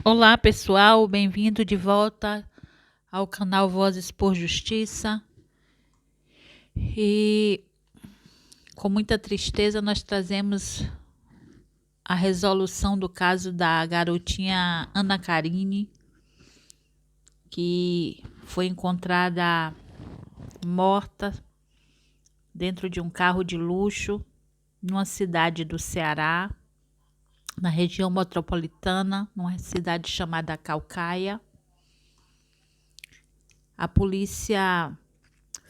Olá, pessoal, bem-vindo de volta ao canal Vozes por Justiça. E com muita tristeza nós trazemos a resolução do caso da garotinha Ana Karine, que foi encontrada morta dentro de um carro de luxo numa cidade do Ceará, na região metropolitana, numa cidade chamada Caucaia. A polícia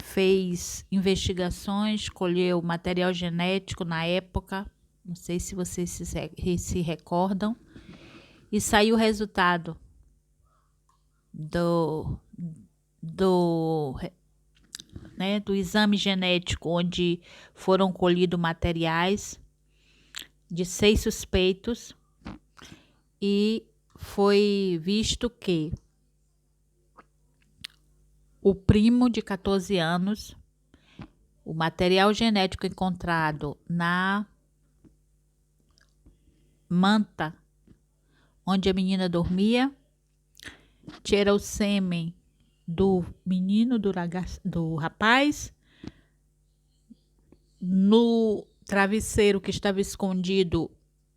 fez investigações, colheu material genético na época, não sei se vocês se recordam, e saiu o resultado do, do exame genético, onde foram colhidos materiais de 6 suspeitos e foi visto que o primo de 14 anos, o material genético encontrado na manta onde a menina dormia, tira o sêmen do menino, do rapaz, no travesseiro que estava escondido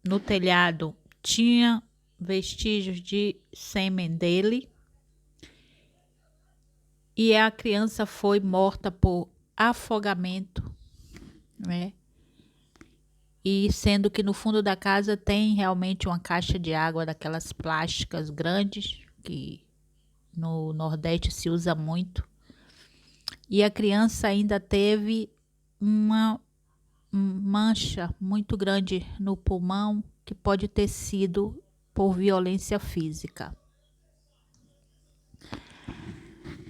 no telhado tinha vestígios de sêmen dele, e a criança foi morta por afogamento, né? E sendo que no fundo da casa tem realmente uma caixa de água daquelas plásticas grandes, que no Nordeste se usa muito. E a criança ainda teve uma mancha muito grande no pulmão, que pode ter sido por violência física.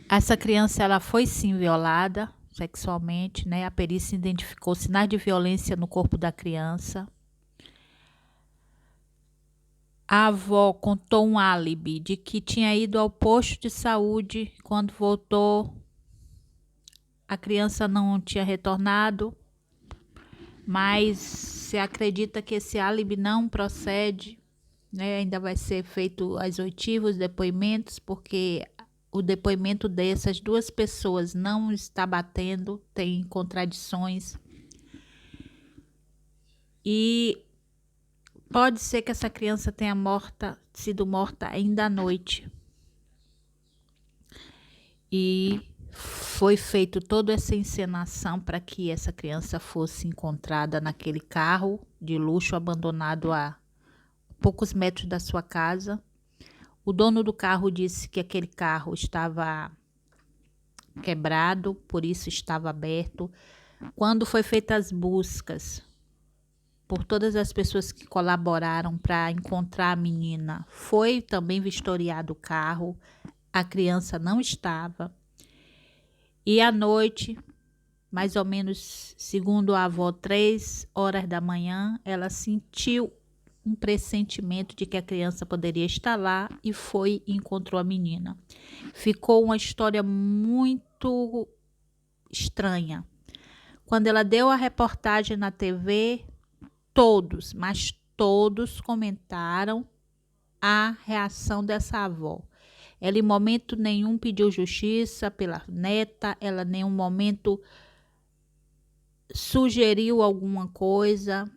Essa criança, ela foi sim violada sexualmente, né? A perícia identificou sinais de violência no corpo da criança. A avó contou um álibi de que tinha ido ao posto de saúde. Quando voltou, a criança não tinha retornado, mas se acredita que esse álibi não procede, né? Ainda vai ser feito as oitivas, os depoimentos, porque o depoimento dessas duas pessoas não está batendo, tem contradições. E pode ser que essa criança tenha sido morta ainda à noite. E foi feito toda essa encenação para que essa criança fosse encontrada naquele carro de luxo abandonado a poucos metros da sua casa. O dono do carro disse que aquele carro estava quebrado, por isso estava aberto. Quando foi feitas as buscas por todas as pessoas que colaboraram para encontrar a menina, foi também vistoriado o carro, a criança não estava. E à noite, mais ou menos, segundo a avó, 3 horas da manhã, ela sentiu um pressentimento de que a criança poderia estar lá e foi e encontrou a menina. Ficou uma história muito estranha. Quando ela deu a reportagem na TV, todos, mas todos comentaram a reação dessa avó. Ela em momento nenhum pediu justiça pela neta, ela em nenhum momento sugeriu alguma coisa,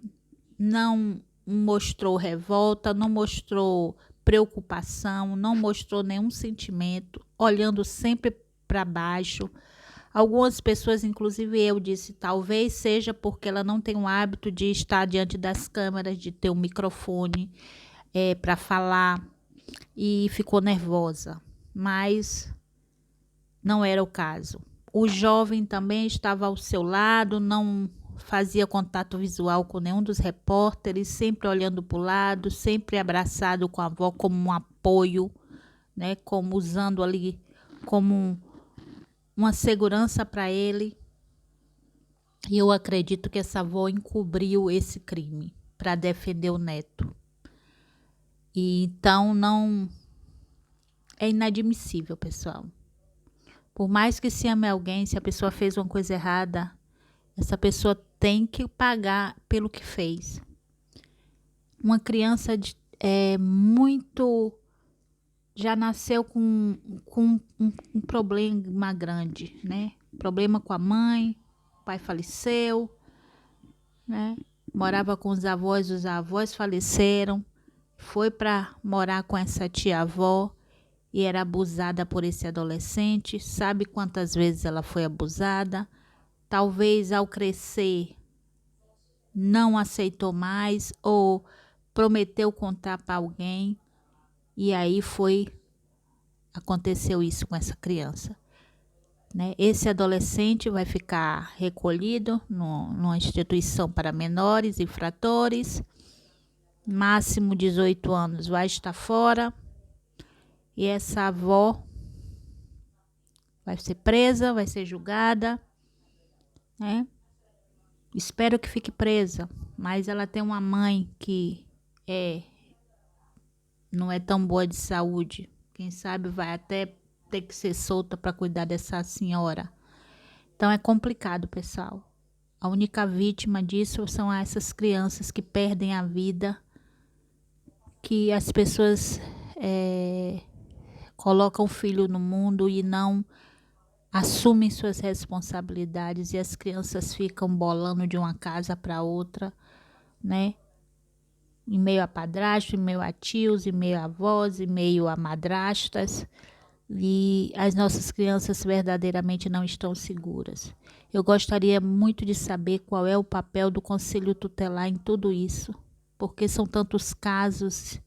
não mostrou revolta, não mostrou preocupação, não mostrou nenhum sentimento, olhando sempre para baixo. Algumas pessoas, inclusive eu, disse, talvez seja porque ela não tem o hábito de estar diante das câmeras, de ter um microfone para falar, e ficou nervosa, mas não era o caso. O jovem também estava ao seu lado, não fazia contato visual com nenhum dos repórteres, sempre olhando para o lado, sempre abraçado com a avó como um apoio, né, como usando ali como uma segurança para ele. E eu acredito que essa avó encobriu esse crime para defender o neto. E então não é inadmissível, pessoal. Por mais que se ame alguém, se a pessoa fez uma coisa errada, essa pessoa tem que pagar pelo que fez. Uma criança é muito já nasceu com um problema grande, né? Problema com a mãe, o pai faleceu, né? Morava com os avós faleceram, foi para morar com essa tia-avó e era abusada por esse adolescente. Sabe quantas vezes ela foi abusada? Talvez ao crescer não aceitou mais ou prometeu contar para alguém e aí aconteceu isso com essa criança, né? Esse adolescente vai ficar recolhido numa instituição para menores infratores, máximo 18 anos vai estar fora, e essa avó vai ser presa, vai ser julgada, né? Espero que fique presa, mas ela tem uma mãe que não é tão boa de saúde. Quem sabe vai até ter que ser solta para cuidar dessa senhora. Então é complicado, pessoal. A única vítima disso são essas crianças que perdem a vida, que as pessoas colocam o filho no mundo e não assumem suas responsabilidades, e as crianças ficam bolando de uma casa para outra, né? Em meio a padrasto, em meio a tios, em meio a avós, em meio a madrastas, e as nossas crianças verdadeiramente não estão seguras. Eu gostaria muito de saber qual é o papel do Conselho Tutelar em tudo isso, porque são tantos casos.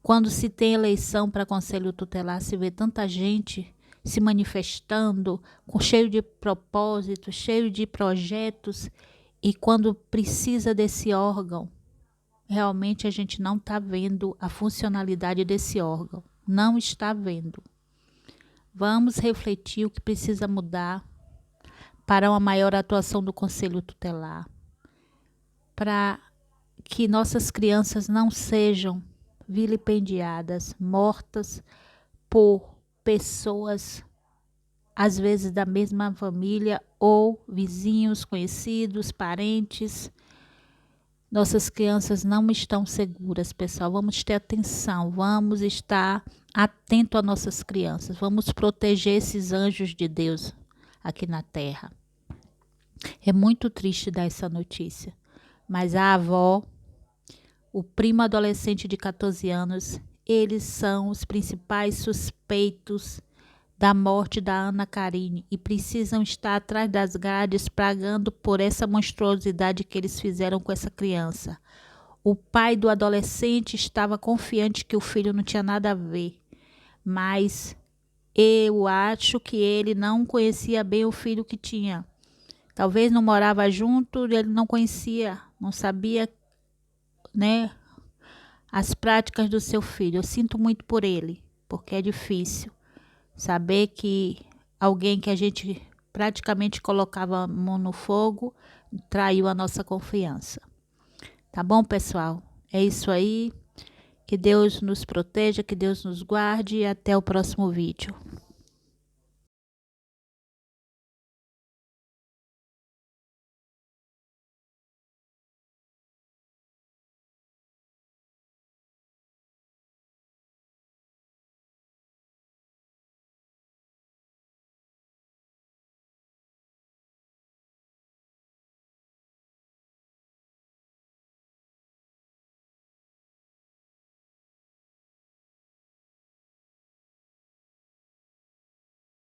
Quando se tem eleição para Conselho Tutelar, se vê tanta gente se manifestando, cheio de propósitos, cheio de projetos, e quando precisa desse órgão, realmente a gente não está vendo a funcionalidade desse órgão. Não está vendo. Vamos refletir o que precisa mudar para uma maior atuação do Conselho Tutelar, para que nossas crianças não sejam vilipendiadas, mortas por pessoas, às vezes da mesma família ou vizinhos, conhecidos, parentes. Nossas crianças não estão seguras, pessoal. Vamos ter atenção, vamos estar atento às nossas crianças. Vamos proteger esses anjos de Deus aqui na terra. É muito triste dar essa notícia, mas a avó, o primo adolescente de 14 anos, eles são os principais suspeitos da morte da Ana Karine e precisam estar atrás das grades pagando por essa monstruosidade que eles fizeram com essa criança. O pai do adolescente estava confiante que o filho não tinha nada a ver, mas eu acho que ele não conhecia bem o filho que tinha. Talvez não morava junto, ele não conhecia, não sabia, né, as práticas do seu filho. Eu sinto muito por ele, porque é difícil saber que alguém que a gente praticamente colocava a mão no fogo traiu a nossa confiança. Tá bom, pessoal? É isso aí. Que Deus nos proteja, que Deus nos guarde e até o próximo vídeo.